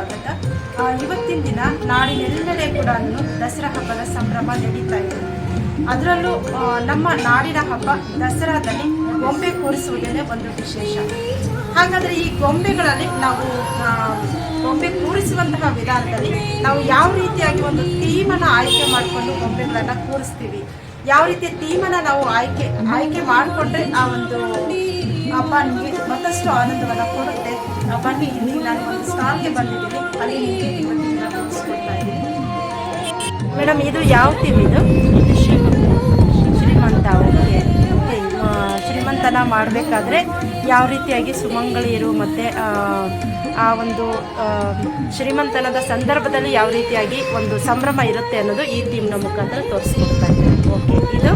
ಸ್ವಾಗತ. ಇವತ್ತಿನ ದಿನ ನಾಡಿನೆಲ್ಲೆಡೆ ಕೂಡ ದಸರಾ ಹಬ್ಬದ ಸಂಭ್ರಮ ನಡೀತಾ ಇದೆ. ಅದರಲ್ಲೂ ನಮ್ಮ ನಾಡಿನ ಹಬ್ಬ ದಸರಾದಲ್ಲಿ ಗೊಂಬೆ ಕೂರಿಸುವುದೇ ಒಂದು ವಿಶೇಷ. ಹಾಗಾದರೆ ಈ ಗೊಂಬೆಗಳಲ್ಲಿ ನಾವು ಗೊಂಬೆ ಕೂರಿಸುವಂತಹ ವಿಧಾನದಲ್ಲಿ ನಾವು ಯಾವ ರೀತಿಯಾಗಿ ಒಂದು ಥೀಮನ್ನು ಆಯ್ಕೆ ಮಾಡಿಕೊಂಡು ಗೊಂಬೆಗಳನ್ನು ಕೂರಿಸ್ತೀವಿ, ಯಾವ ರೀತಿಯ ಥೀಮನ್ನು ನಾವು ಆಯ್ಕೆ ಮಾಡಿಕೊಂಡ್ರೆ ಆ ಒಂದು ಹಬ್ಬ ನಿಮಗೆ ಮತ್ತಷ್ಟು ಆನಂದವನ್ನು ಕೊಡುತ್ತೆ. ಬನ್ನಿ, ಇಲ್ಲಿ ನಾನು ಒಂದು ಸ್ಟಾಲ್ಗೆ ಬಂದಿದ್ದೀನಿ, ಅಲ್ಲಿ ನಿಮಗೆ ಇವತ್ತಿನ ತೋರಿಸ್ಕೊಡ್ತಾ ಇದ್ದೀನಿ. ಮೇಡಮ್, ಇದು ಯಾವ ಥೀಮ್? ಇದು ಶ್ರೀಮಂತ. ಓಕೆ, ಶ್ರೀಮಂತನ ಮಾಡಬೇಕಾದ್ರೆ ಯಾವ ರೀತಿಯಾಗಿ ಸುಮಂಗಳಿಯರು ಮತ್ತು ಆ ಒಂದು ಶ್ರೀಮಂತನದ ಸಂದರ್ಭದಲ್ಲಿ ಯಾವ ರೀತಿಯಾಗಿ ಒಂದು ಸಂಭ್ರಮ ಇರುತ್ತೆ ಅನ್ನೋದು ಈ ಥೀಮ್ನ ಮುಖಾಂತರ ತೋರಿಸ್ಕೊಡ್ತಾ ಇದ್ದೀನಿ. ಓಕೆ, ಇದು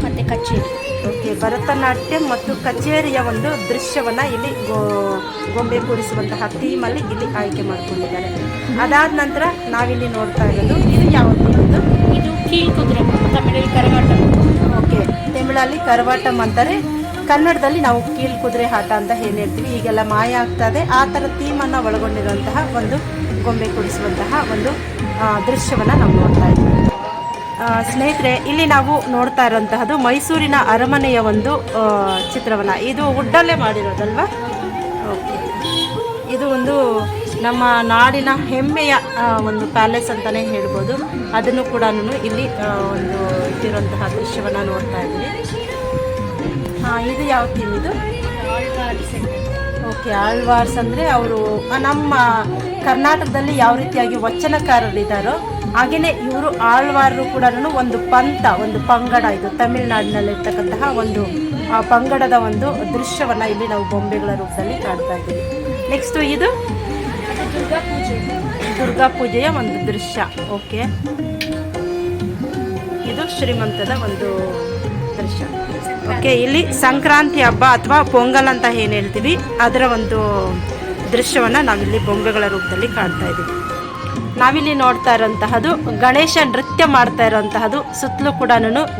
ಮತ್ತು ಕಚೇರಿ. ಓಕೆ, ಭರತನಾಟ್ಯ ಮತ್ತು ಕಚೇರಿಯ ಒಂದು ದೃಶ್ಯವನ್ನು ಇಲ್ಲಿ ಗೊಂಬೆ ಕೂರಿಸುವಂತಹ ಥೀಮಲ್ಲಿ ಇಲ್ಲಿ ಆಯ್ಕೆ ಮಾಡಿಕೊಂಡಿದ್ದಾರೆ. ಅದಾದ ನಂತರ ನಾವಿಲ್ಲಿ ನೋಡ್ತಾ ಇರೋದು ಇದು ಯಾವ ಥೀಮ್? ಇದು ಕೀಲ್ ಕುದುರೆ, ತಮಿಳಲ್ಲಿ ಕರವಾಟಂ. ಓಕೆ, ತಮಿಳಲ್ಲಿ ಕರವಾಟಂ ಅಂತಾರೆ, ಕನ್ನಡದಲ್ಲಿ ನಾವು ಕೀಲ್ ಕುದುರೆ ಆಟ ಅಂತ ಏನು ಹೇಳ್ತೀವಿ, ಈಗೆಲ್ಲ ಮಾಯ ಆಗ್ತದೆ. ಆ ಥರ ಥೀಮನ್ನು ಒಳಗೊಂಡಿರುವಂತಹ ಒಂದು ಗೊಂಬೆ ಕೂರಿಸುವಂತಹ ಒಂದು ದೃಶ್ಯವನ್ನು ನಾವು ನೋಡ್ತಾ ಇದ್ದೀವಿ. ಸ್ನೇಹಿತರೆ, ಇಲ್ಲಿ ನಾವು ನೋಡ್ತಾ ಇರೋಂತಹದ್ದು ಮೈಸೂರಿನ ಅರಮನೆಯ ಒಂದು ಚಿತ್ರವನ್ನು. ಇದು ವುಡ್ಡಲ್ಲೇ ಮಾಡಿರೋದಲ್ವಾ? ಓಕೆ, ಇದು ಒಂದು ನಮ್ಮ ನಾಡಿನ ಹೆಮ್ಮೆಯ ಒಂದು ಪ್ಯಾಲೇಸ್ ಅಂತಲೇ ಹೇಳ್ಬೋದು. ಅದನ್ನು ಕೂಡ ಇಲ್ಲಿ ಒಂದು ಇಟ್ಟಿರುವಂತಹ ದೃಶ್ಯವನ್ನು ನೋಡ್ತಾ ಇದ್ದೀವಿ. ಇದು ಯಾವ ಥೀಮ್? ಇದು ಓಕೆ, ಆಳ್ವಾರ್ಸ್ ಅಂದರೆ ಅವರು ನಮ್ಮ ಕರ್ನಾಟಕದಲ್ಲಿ ಯಾವ ರೀತಿಯಾಗಿ ವಚನಕಾರರಿದ್ದಾರೋ ಹಾಗೆಯೇ ಇವರು ಆಳ್ವಾರರು ಕೂಡ ಒಂದು ಪಂಥ, ಒಂದು ಪಂಗಡ. ಇದು ತಮಿಳುನಾಡಿನಲ್ಲಿರ್ತಕ್ಕಂತಹ ಒಂದು ಪಂಗಡದ ಒಂದು ದೃಶ್ಯವನ್ನು ಇಲ್ಲಿ ನಾವು ಬೊಂಬೆಗಳ ರೂಪದಲ್ಲಿ ಕಾಣ್ತಾ ಇದ್ದೀವಿ. ನೆಕ್ಸ್ಟು ಇದು ದುರ್ಗಾ ಪೂಜೆಯ ಒಂದು ದೃಶ್ಯ. ಓಕೆ, ಇದು ಶ್ರೀಮಂತದ ಒಂದು ದೃಶ್ಯ. ಓಕೆ, ಇಲ್ಲಿ ಸಂಕ್ರಾಂತಿ ಹಬ್ಬ ಅಥವಾ ಪೊಂಗಲ್ ಅಂತ ಏನು ಹೇಳ್ತೀವಿ ಅದರ ಒಂದು ದೃಶ್ಯವನ್ನು ನಾವಿಲ್ಲಿ ಬೊಂಬೆಗಳ ರೂಪದಲ್ಲಿ ಕಾಣ್ತಾ ಇದ್ದೀವಿ. ನಾವಿಲ್ಲಿ ನೋಡ್ತಾ ಇರೋಂತಹದ್ದು ಗಣೇಶ ನೃತ್ಯ ಮಾಡ್ತಾ ಇರೋಂತಹದ್ದು. ಸುತ್ತಲೂ ಕೂಡ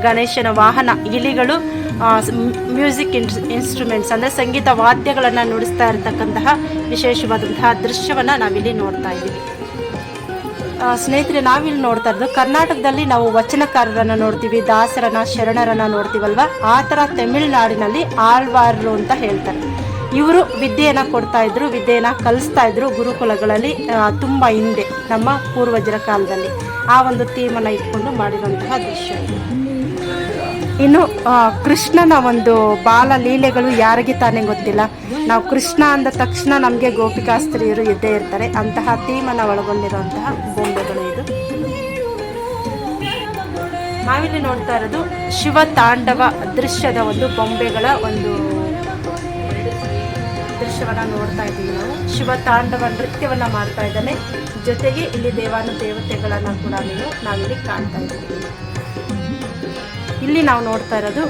ಗಣೇಶನ ವಾಹನ ಇಲಿಗಳು, ಮ್ಯೂಸಿಕ್ ಇನ್ಸ್ಟ್ರೂಮೆಂಟ್ಸ್ ಅಂದರೆ ಸಂಗೀತ ವಾದ್ಯಗಳನ್ನು ನುಡಿಸ್ತಾ ಇರತಕ್ಕಂತಹ ವಿಶೇಷವಾದಂತಹ ದೃಶ್ಯವನ್ನು ನಾವಿಲ್ಲಿ ನೋಡ್ತಾ ಇದ್ದೀವಿ. ಸ್ನೇಹಿತರೆ, ನಾವಿಲ್ಲಿ ನೋಡ್ತಾ ಇರೋದು ಕರ್ನಾಟಕದಲ್ಲಿ ನಾವು ವಚನಕಾರರನ್ನು ನೋಡ್ತೀವಿ, ದಾಸರನ್ನ, ಶರಣರನ್ನ ನೋಡ್ತೀವಲ್ವ, ಆ ಥರ ತಮಿಳುನಾಡಿನಲ್ಲಿ ಆಳ್ವಾರರು ಅಂತ ಹೇಳ್ತಾರೆ. ಇವರು ವಿದ್ಯೆಯನ್ನು ಕೊಡ್ತಾ ಇದ್ರು, ವಿದ್ಯೆಯನ್ನು ಕಲಿಸ್ತಾ ಇದ್ರು ಗುರುಕುಲಗಳಲ್ಲಿ ತುಂಬ ಹಿಂದೆ ನಮ್ಮ ಪೂರ್ವಜರ ಕಾಲದಲ್ಲಿ. ಆ ಒಂದು ಥೀಮನ್ನು ಇಟ್ಕೊಂಡು ಮಾಡಿರುವಂತಹ ದೃಶ್ಯ. ಇನ್ನು ಕೃಷ್ಣನ ಒಂದು ಬಾಲ ಲೀಲೆಗಳು ಯಾರಿಗೆ ತಾನೇ ಗೊತ್ತಿಲ್ಲ. ನಾವು ಕೃಷ್ಣ ಅಂದ ತಕ್ಷಣ ನಮಗೆ ಗೋಪಿಕಾಸ್ತ್ರೀಯರು ಇದ್ದೇ ಇರ್ತಾರೆ. ಅಂತಹ ಥೀಮನ್ನು ಒಳಗೊಂಡಿರುವಂತಹ ಬೊಂಬೆಗಳು ಇದು. ನಾವಿಲ್ಲಿ ನೋಡ್ತಾ ಇರೋದು ಶಿವ ತಾಂಡವ ದೃಶ್ಯದ ಒಂದು ಬೊಂಬೆಗಳ ಒಂದು ದೃಶ್ಯವನ್ನು ನೋಡ್ತಾ ಇದ್ದೀವಿ. ನಾವು ಶಿವ ತಾಂಡವ ನೃತ್ಯವನ್ನು ಮಾಡ್ತಾ ಇದ್ದಾನೆ, ಜೊತೆಗೆ ಇಲ್ಲಿ ದೇವತೆಗಳನ್ನು ಕೂಡ ನಾವಿಲ್ಲಿ ಕಾಣ್ತಾ ಇದ್ದೀವಿ. ಇಲ್ಲಿ ನಾವು ನೋಡ್ತಾ ಇರೋದು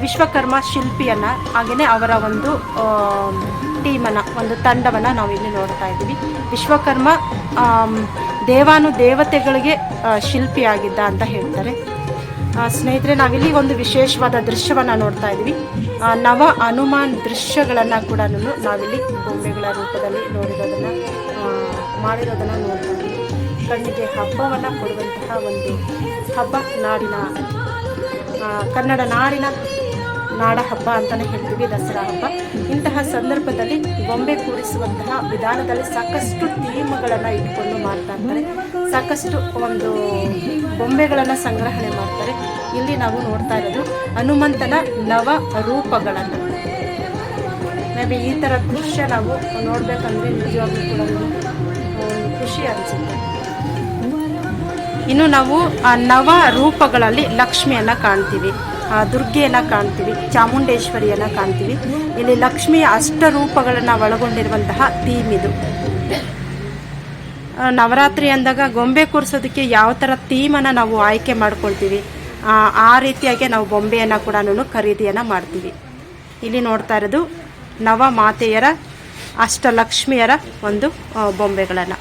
ವಿಶ್ವಕರ್ಮ ಶಿಲ್ಪಿಯನ್ನ, ಹಾಗೆಯೇ ಅವರ ಒಂದು ಟೀಮನ್ನು, ಒಂದು ತಂಡವನ್ನು ನಾವು ಇಲ್ಲಿ ನೋಡ್ತಾ ಇದ್ದೀವಿ. ವಿಶ್ವಕರ್ಮ ದೇವತೆಗಳಿಗೆ ಶಿಲ್ಪಿಯಾಗಿದ್ದ ಅಂತ ಹೇಳ್ತಾರೆ. ಸ್ನೇಹಿತರೆ, ನಾವಿಲ್ಲಿ ಒಂದು ವಿಶೇಷವಾದ ದೃಶ್ಯವನ್ನು ನೋಡ್ತಾ ಇದ್ದೀವಿ. ನವ ಹನುಮಾನ್ ದೃಶ್ಯಗಳನ್ನು ಕೂಡ ನಾವಿಲ್ಲಿ ಬೊಂಬೆಗಳ ರೂಪದಲ್ಲಿ ಮಾಡಿರೋದನ್ನು ನೋಡ್ತಾ ಇದ್ದೀವಿ. ಕಣ್ಣಿಗೆ ಹಬ್ಬವನ್ನು ಕೊಡುವಂತಹ ಒಂದು ಹಬ್ಬ, ನಾಡಿನ ಕನ್ನಡ ನಾಡಿನ ನಾಡ ಹಬ್ಬ ಅಂತಲೇ ಹೇಳ್ತೀವಿ, ದಸರಾ ಹಬ್ಬ. ಇಂತಹ ಸಂದರ್ಭದಲ್ಲಿ ಗೊಂಬೆ ಕೂರಿಸುವಂತಹ ವಿಧಾನದಲ್ಲಿ ಸಾಕಷ್ಟು ಥೀಮ್ಗಳನ್ನು ಇಟ್ಕೊಂಡು ಮಾಡ್ತಾ ಇರ್ತಾರೆ, ಸಾಕಷ್ಟು ಒಂದು ಬೊಂಬೆಗಳನ್ನು ಸಂಗ್ರಹಣೆ ಮಾಡ್ತಾರೆ. ಇಲ್ಲಿ ನಾವು ನೋಡ್ತಾ ಇರೋದು ಹನುಮಂತನ ನವ ರೂಪಗಳನ್ನು. ಮೇ ಬಿ ಈ ಥರ ದೃಶ್ಯ ನಾವು ನೋಡಬೇಕಂದ್ರೆ ನಿಜವಾಗ್ಲೂ ಕೂಡ ಖುಷಿ ಅನಿಸುತ್ತೆ. ಇನ್ನು ನಾವು ಆ ನವ ರೂಪಗಳಲ್ಲಿ ಲಕ್ಷ್ಮಿಯನ್ನು ಕಾಣ್ತೀವಿ, ದುರ್ಗೆಯನ್ನು ಕಾಣ್ತೀವಿ, ಚಾಮುಂಡೇಶ್ವರಿಯನ್ನು ಕಾಣ್ತೀವಿ. ಇಲ್ಲಿ ಲಕ್ಷ್ಮಿಯ ಅಷ್ಟರೂಪಗಳನ್ನು ಒಳಗೊಂಡಿರುವಂತಹ ಥೀಮ್ ಇದು. ನವರಾತ್ರಿ ಅಂದಾಗ ಗೊಂಬೆ ಕೂರಿಸೋದಕ್ಕೆ ಯಾವ ಥರ ಥೀಮನ್ನು ನಾವು ಆಯ್ಕೆ ಮಾಡ್ಕೊಳ್ತೀವಿ, ಆ ರೀತಿಯಾಗಿ ನಾವು ಬೊಂಬೆಯನ್ನು ಕೂಡ ಖರೀದಿಯನ್ನು ಮಾಡ್ತೀವಿ. ಇಲ್ಲಿ ನೋಡ್ತಾ ಇರೋದು ನವ ಮಾತೆಯರ, ಅಷ್ಟಲಕ್ಷ್ಮಿಯರ ಒಂದು ಬೊಂಬೆಗಳನ್ನು.